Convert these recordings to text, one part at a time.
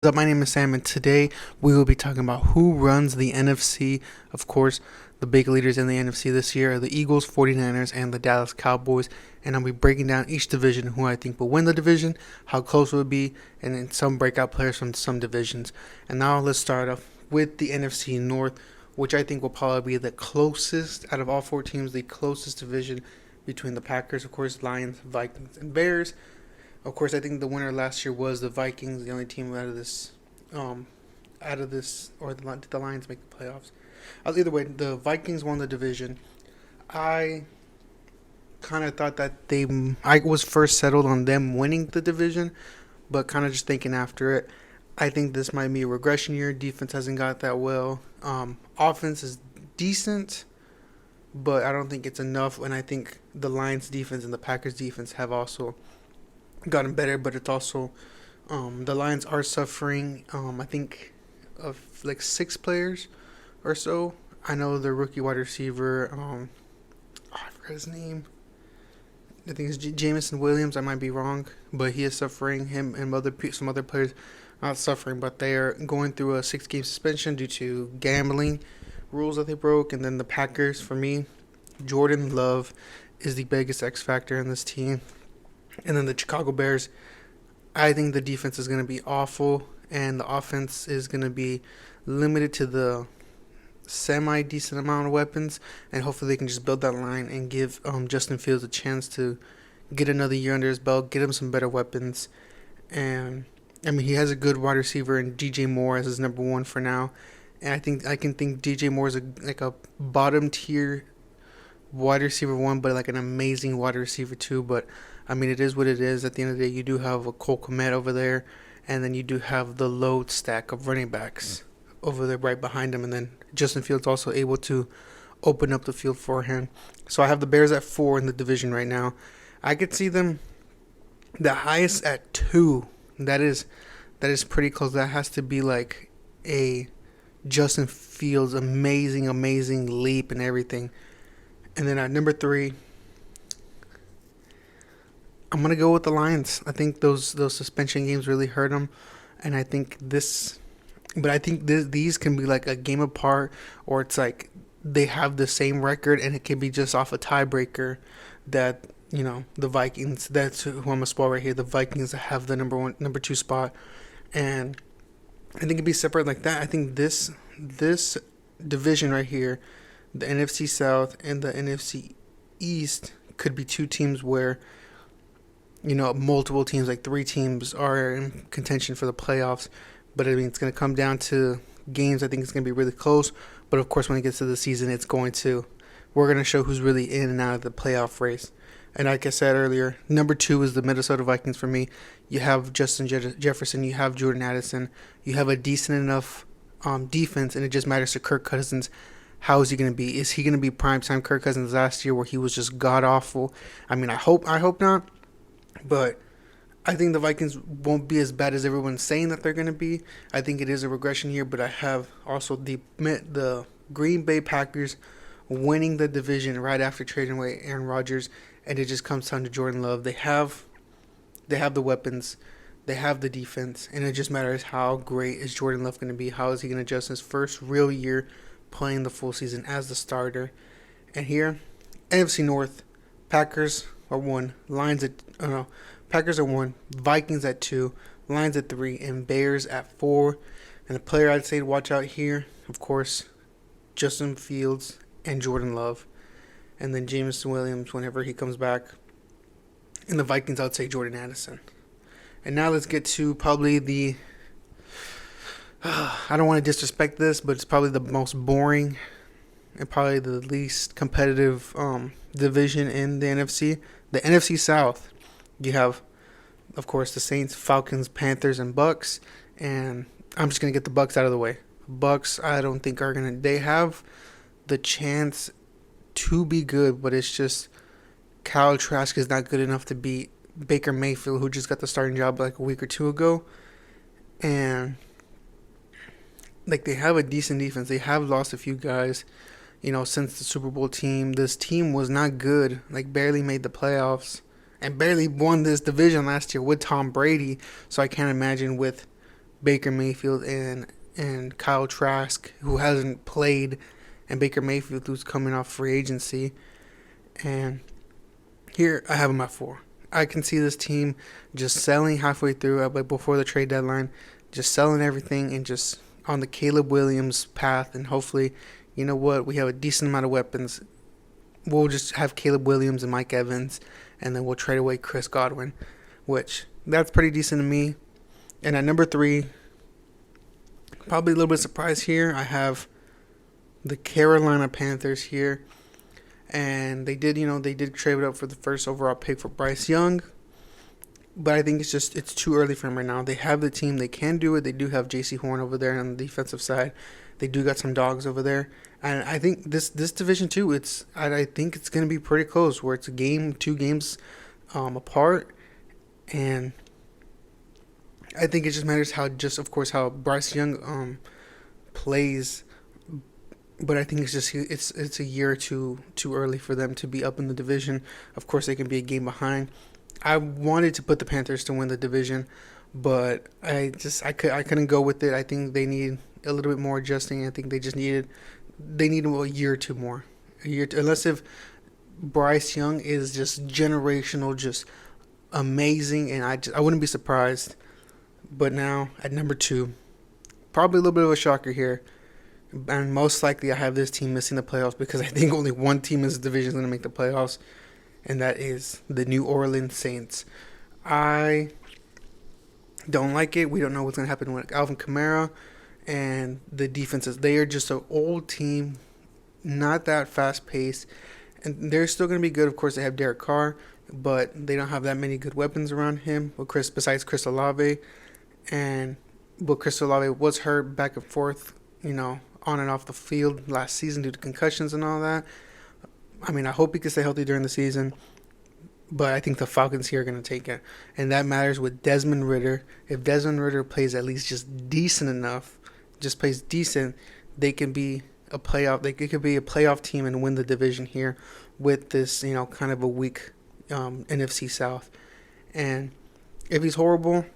What's up? My name is Sam, and today we will be talking about who runs the NFC. Of course, the big leaders in the NFC this year are the Eagles, 49ers, and the Dallas Cowboys. And I'll be breaking down each division, who I think will win the division, how close it would be, and then some breakout players from some divisions. And now let's start off with the NFC North, which I think will probably be the closest out of all four teams, the closest division between the Packers, of course, Lions, Vikings, and Bears. Of course, I think the winner last year was the Vikings, the only team or did the Lions make the playoffs? Either way, the Vikings won the division. I kind of thought that I was first settled on them winning the division, but kind of just thinking after it, I think this might be a regression year. Defense hasn't got that well. Offense is decent, but I don't think it's enough. And I think the Lions defense and the Packers defense have also gotten better, but it's also the Lions are suffering. I think of like six players or so. I know the rookie wide receiver. I forgot his name. I think it's Jameson Williams. I might be wrong, but he is suffering. Him and some other players not suffering, but they are going through a 6-game suspension due to gambling rules that they broke. And then the Packers, for me, Jordan Love is the biggest X factor in this team. And then the Chicago Bears, I think the defense is going to be awful, and the offense is going to be limited to the semi-decent amount of weapons, and hopefully they can just build that line and give Justin Fields a chance to get another year under his belt, get him some better weapons. And, I mean, he has a good wide receiver in DJ Moore as his number one for now, and I can think DJ Moore is a bottom-tier wide receiver one, but like an amazing wide receiver two. But I mean, it is what it is. At the end of the day, you do have a Cole Kmet over there, and then you do have the load stack of running backs over there right behind him, and then Justin Fields also able to open up the field for him. So I have the Bears at 4 in the division right now. I could see them the highest at 2. That is pretty close. That has to be like a Justin Fields amazing leap and everything. And then at number 3, I'm gonna go with the Lions. I think those suspension games really hurt them, and I think these can be like a game apart, or it's like they have the same record, and it can be just off a tiebreaker. That the Vikings. That's who I'm gonna spot right here. The Vikings have the number 2 spot, and I think it'd be separate like that. I think this division right here, the NFC South and the NFC East, could be two teams where multiple teams, like 3 teams, are in contention for the playoffs. But I mean, it's going to come down to games. I think it's going to be really close. But of course, when it gets to the season, we're going to show who's really in and out of the playoff race. And like I said earlier, number 2 is the Minnesota Vikings for me. You have Justin Jefferson, you have Jordan Addison, you have a decent enough defense, and it just matters to Kirk Cousins. How is he going to be? Is he going to be primetime Kirk Cousins last year, where he was just god awful? I mean, I hope not, but I think the Vikings won't be as bad as everyone's saying that they're going to be. I think it is a regression year, but I have also the Green Bay Packers winning the division right after trading away Aaron Rodgers, and it just comes down to Jordan Love. They have the weapons, they have the defense, and it just matters how great is Jordan Love going to be. How is he going to adjust his first real year playing the full season as the starter? And here, NFC North, Packers are 1, Packers are 1, Vikings at 2, Lions at 3, and Bears at 4. And the player I'd say to watch out here, of course, Justin Fields and Jordan Love, and then Jameson Williams whenever he comes back. And the Vikings, I'd say Jordan Addison. And now let's get to probably the I don't want to disrespect this, but it's probably the most boring and probably the least competitive division in the NFC. The NFC South. You have, of course, the Saints, Falcons, Panthers, and Bucks. And I'm just going to get the Bucks out of the way. Bucks, I don't think are going to... They have the chance to be good, but it's just Kyle Trask is not good enough to beat Baker Mayfield, who just got the starting job like a week or 2 ago. And like, they have a decent defense. They have lost a few guys, since the Super Bowl team. This team was not good, like barely made the playoffs. and barely won this division last year with Tom Brady. So I can't imagine with Baker Mayfield and Kyle Trask, who hasn't played, and Baker Mayfield, who's coming off free agency. And here I have him at 4. I can see this team just selling halfway through, like before the trade deadline, just selling everything and just on the Caleb Williams path. And hopefully, you know what, we have a decent amount of weapons. We'll just have Caleb Williams and Mike Evans, and then we'll trade away Chris Godwin, which that's pretty decent to me. And at number 3, probably a little bit surprised here, I have the Carolina Panthers here. And they did trade it up for the first overall pick for Bryce Young. But I think it's too early for him right now. They have the team. They can do it. They do have J.C. Horn over there on the defensive side. They do got some dogs over there. And I think this division too, I think it's going to be pretty close, where it's a game, 2 games apart. And I think it just matters how Bryce Young plays. But I think it's a year or two too early for them to be up in the division. Of course, they can be a game behind. I wanted to put the Panthers to win the division, but I couldn't go with it. I think they need a little bit more adjusting. I think they need a year or two more. Unless if Bryce Young is just generational, just amazing, and I wouldn't be surprised. But now at number 2, probably a little bit of a shocker here. And most likely I have this team missing the playoffs because I think only one team in this division is going to make the playoffs, and that is the New Orleans Saints. I don't like it. We don't know what's going to happen with Alvin Kamara and the defenses. They are just an old team, not that fast-paced, and they're still going to be good. Of course, they have Derek Carr, but they don't have that many good weapons around him besides Chris Olave. But Chris Olave was hurt back and forth, on and off the field last season due to concussions and all that. I mean, I hope he can stay healthy during the season, but I think the Falcons here are going to take it. And that matters with Desmond Ridder. If Desmond Ridder plays at least just decent enough, just plays decent, they can be a playoff. They could be a playoff team and win the division here with this, kind of a weak NFC South. And if he's horrible,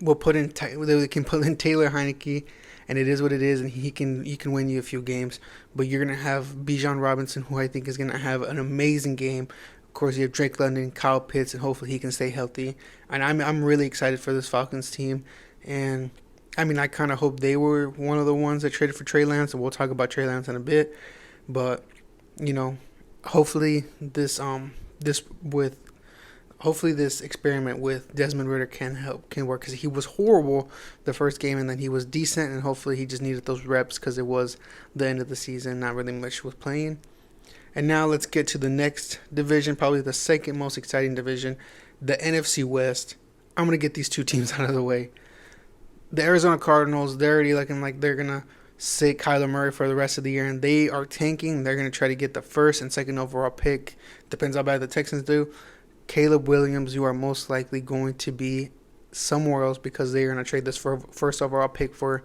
we can put in Taylor Heineke. And it is what it is, and he can win you a few games. But you're going to have Bijan Robinson, who I think is going to have an amazing game. Of course, you have Drake London, Kyle Pitts, and hopefully he can stay healthy. And I'm really excited for this Falcons team. And, I mean, I kind of hope they were one of the ones that traded for Trey Lance, and we'll talk about Trey Lance in a bit. But, hopefully Hopefully this experiment with Desmond Ridder can work, because he was horrible the first game, and then he was decent, and hopefully he just needed those reps because it was the end of the season, not really much was playing. And now let's get to the next division, probably the second most exciting division, the NFC West. I'm going to get these 2 teams out of the way. The Arizona Cardinals, they're already looking like they're going to sit Kyler Murray for the rest of the year, and they are tanking. They're going to try to get the first and second overall pick. Depends how bad the Texans do. Caleb Williams, you are most likely going to be somewhere else because they are going to trade this for first overall pick for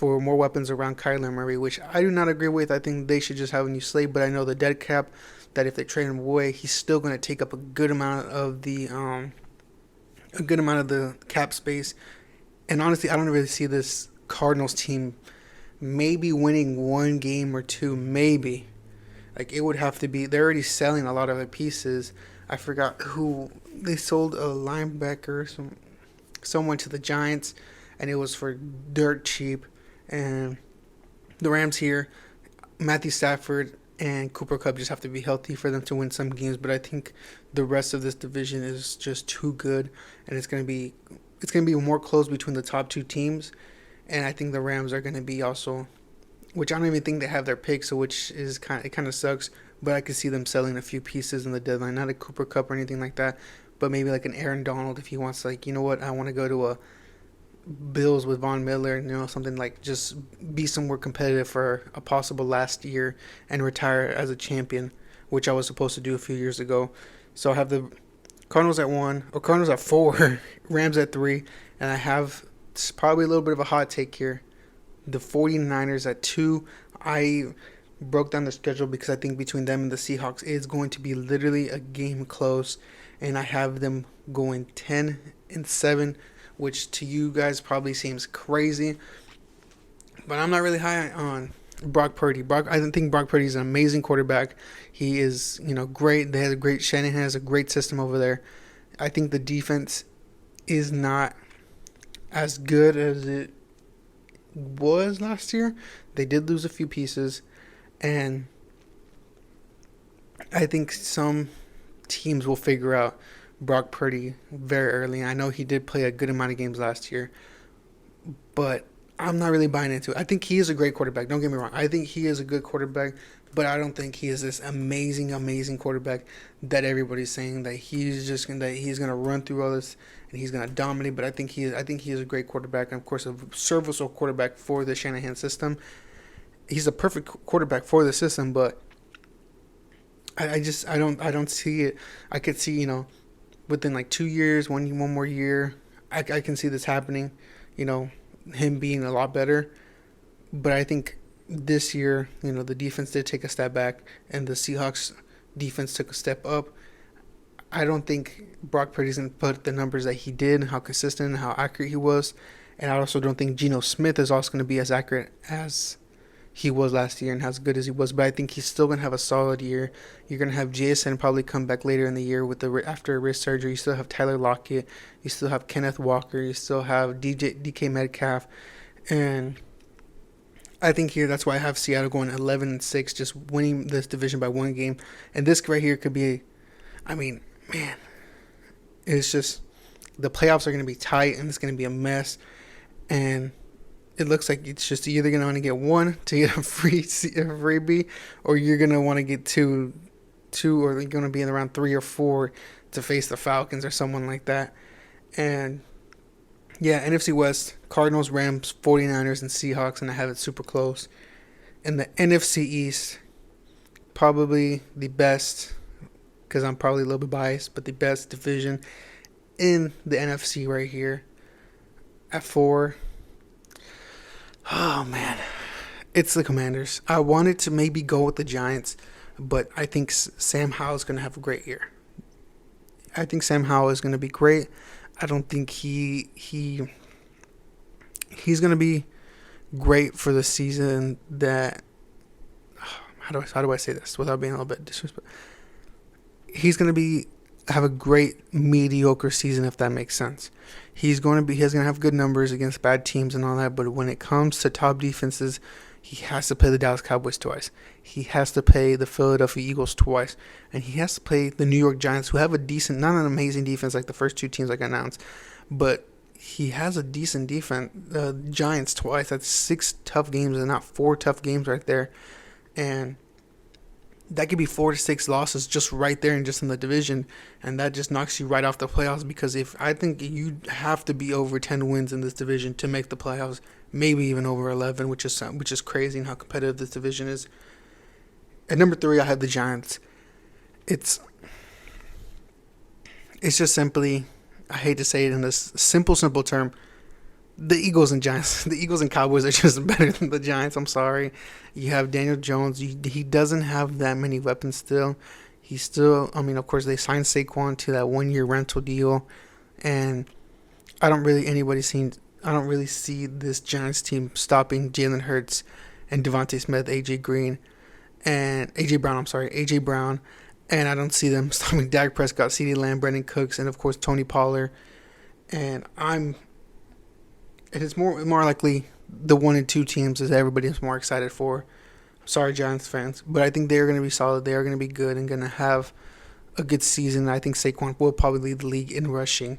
more weapons around Kyler Murray, which I do not agree with. I think they should just have a new slate, but I know the dead cap, that if they trade him away, he's still going to take up a good amount of the cap space. And honestly, I don't really see this Cardinals team maybe winning 1 game or 2, maybe. Like, it would have to be, they're already selling a lot of their pieces. I forgot who, they sold a linebacker, someone to the Giants, and it was for dirt cheap. And the Rams here, Matthew Stafford and Cooper Kupp just have to be healthy for them to win some games. But I think the rest of this division is just too good, and it's going to be more close between the top 2 teams. And I think the Rams are going to be also, which I don't even think they have their picks, so which is kind of sucks. But I could see them selling a few pieces in the deadline, not a Cooper Kupp or anything like that, but maybe like an Aaron Donald if he wants, like, you know what, I want to go to a Bills with Von Miller, something like, just be somewhere competitive for a possible last year and retire as a champion, which I was supposed to do a few years ago. So I have the Cardinals at 1, or Cardinals at 4, Rams at 3, and I have probably a little bit of a hot take here. The 49ers at 2. I broke down the schedule because I think between them and the Seahawks, it's going to be literally a game close. And I have them going 10-7 which to you guys probably seems crazy. But I'm not really high on Brock Purdy. I think Brock Purdy is an amazing quarterback. He is, great. They have a great Shanahan has a great system over there. I think the defense is not as good as it was last year. They did lose a few pieces, and I think some teams will figure out Brock Purdy very early. I know he did play a good amount of games last year, but I'm not really buying into it. I think he is a great quarterback. Don't get me wrong. I think he is a good quarterback, but I don't think he is this amazing, amazing quarterback that everybody's saying that he's gonna run through all this and he's gonna dominate. But I think he is a great quarterback, and of course a serviceable quarterback for the Shanahan system. He's a perfect quarterback for the system, but I don't see it. I could see within like 2 years, one more year, I can see this happening. Him being a lot better. But I think this year, the defense did take a step back and the Seahawks defense took a step up. I don't think Brock Purdy's going to put the numbers that he did, how consistent and how accurate he was. And I also don't think Geno Smith is also going to be as accurate as he was last year and as good as he was. But I think he's still going to have a solid year. You're going to have JSN probably come back later in the year after a wrist surgery. You still have Tyler Lockett. You still have Kenneth Walker. You still have DK Metcalf. And I think here that's why I have Seattle going 11-6, just winning this division by one game. And this right here could be, it's just the playoffs are going to be tight and it's going to be a mess. And it looks like it's just either going to want to get one to get a freebie, or you're going to want to get two, or you're going to be in around 3 or 4 to face the Falcons or someone like that. And yeah, NFC West, Cardinals, Rams, 49ers, and Seahawks, and I have it super close. And the NFC East, probably the best, because I'm probably a little bit biased, but the best division in the NFC right here at 4. Oh, man. It's the Commanders. I wanted to maybe go with the Giants, but I think Sam Howell is going to have a great year. I think Sam Howell is going to be great. I don't think he's going to be great for the season that... How do I say this without being a little bit disrespectful? He's going to have a great mediocre season, if that makes sense. He's going to have good numbers against bad teams and all that, but when it comes to top defenses, he has to play the Dallas Cowboys twice. He has to play the Philadelphia Eagles twice, and he has to play the New York Giants, who have a decent, not an amazing defense like the first 2 teams like I announced, but he has a decent defense. The Giants twice. That's 6 tough games and not 4 tough games right there, and that could be 4 to 6 losses just right there and just in the division, and that just knocks you right off the playoffs, because I think you have to be over 10 wins in this division to make the playoffs, maybe even over 11, which is crazy in how competitive this division is. At number 3, I have the Giants. It's just simply, I hate to say it in this simple term, the Eagles and Giants. The Eagles and Cowboys are just better than the Giants. I'm sorry. You have Daniel Jones. He doesn't have that many weapons still. He's still, of course, they signed Saquon to that 1-year rental deal. And I don't really see this Giants team stopping Jalen Hurts and Devontae Smith, AJ Brown. And I don't see them stopping Dak Prescott, CeeDee Lamb, Brandon Cooks, and of course Tony Pollard. And it's more likely the 1 and 2 teams that everybody is more excited for. Sorry, Giants fans, but I think they're going to be solid. They are going to be good and going to have a good season. I think Saquon will probably lead the league in rushing.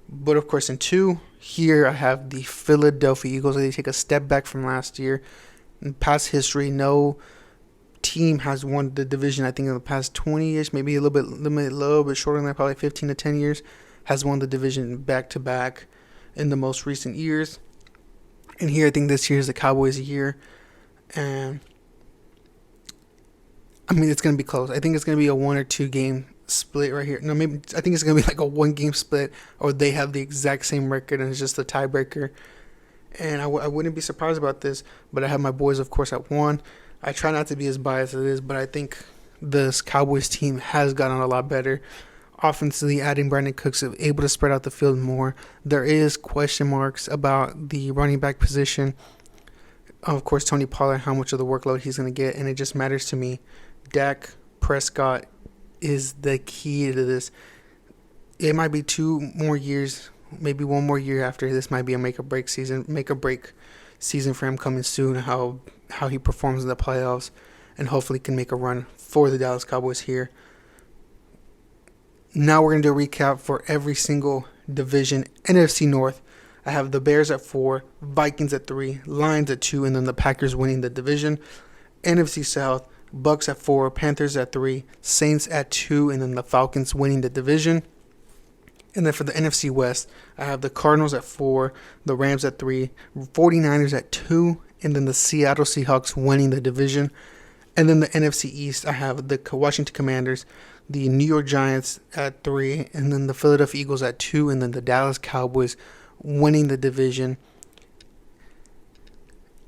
But of course, in 2, here I have the Philadelphia Eagles. They take a step back from last year. In past history, no team has won the division. I think in the past 20 years, maybe a little bit shorter than that, probably 15 to 10 years, has won the division back to back in the most recent years. And here, I think this year is the Cowboys' year. And it's going to be close. I think it's going to be a 1 or 2 game split right here. No, maybe I think it's going to be like a 1 game split, or they have the exact same record and it's just a tiebreaker. And I wouldn't be surprised about this, but I have my boys, of course, at 1. I try not to be as biased as it is, but I think this Cowboys team has gotten a lot better Offensively, adding Brandon Cooks is able to spread out the field more. There is question marks about the running back position. Of course, Tony Pollard, how much of the workload he's going to get, and it just matters to me. Dak Prescott is the key to this. It might be 2 more years, maybe 1 more year after this might be a make or break season for him coming soon. How he performs in the playoffs, and hopefully can make a run for the Dallas Cowboys here. Now we're gonna do a recap for every single division. NFC North, I have the Bears at 4, Vikings at 3, Lions at 2, and then the Packers winning the division. NFC South, Bucks at 4, Panthers at 3, Saints at 2, and then the Falcons winning the division. And then for the NFC West, I have the Cardinals at 4, the Rams at 3, 49ers at 2, and then the Seattle Seahawks winning the division. And then the NFC East, I have the Washington Commanders, the New York Giants at 3, and then the Philadelphia Eagles at 2, and then the Dallas Cowboys winning the division.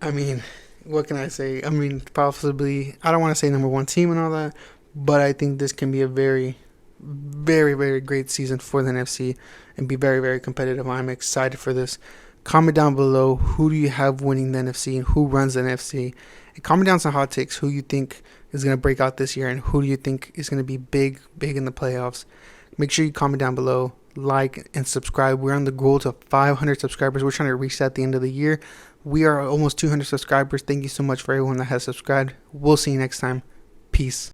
I mean, what can I say? I mean, possibly, I don't want to say number 1 team and all that, but I think this can be a very, very, very great season for the NFC and be very, very competitive. I'm excited for this. Comment down below, who do you have winning the NFC and who runs the NFC? And comment down some hot takes, who you think is going to break out this year and who do you think is going to be big in the playoffs. Make sure you comment down below, like, and subscribe. We're on the goal to 500 subscribers. We're trying to reach that at the end of the year. We are almost 200 subscribers. Thank you so much for everyone that has subscribed. We'll see you next time. Peace.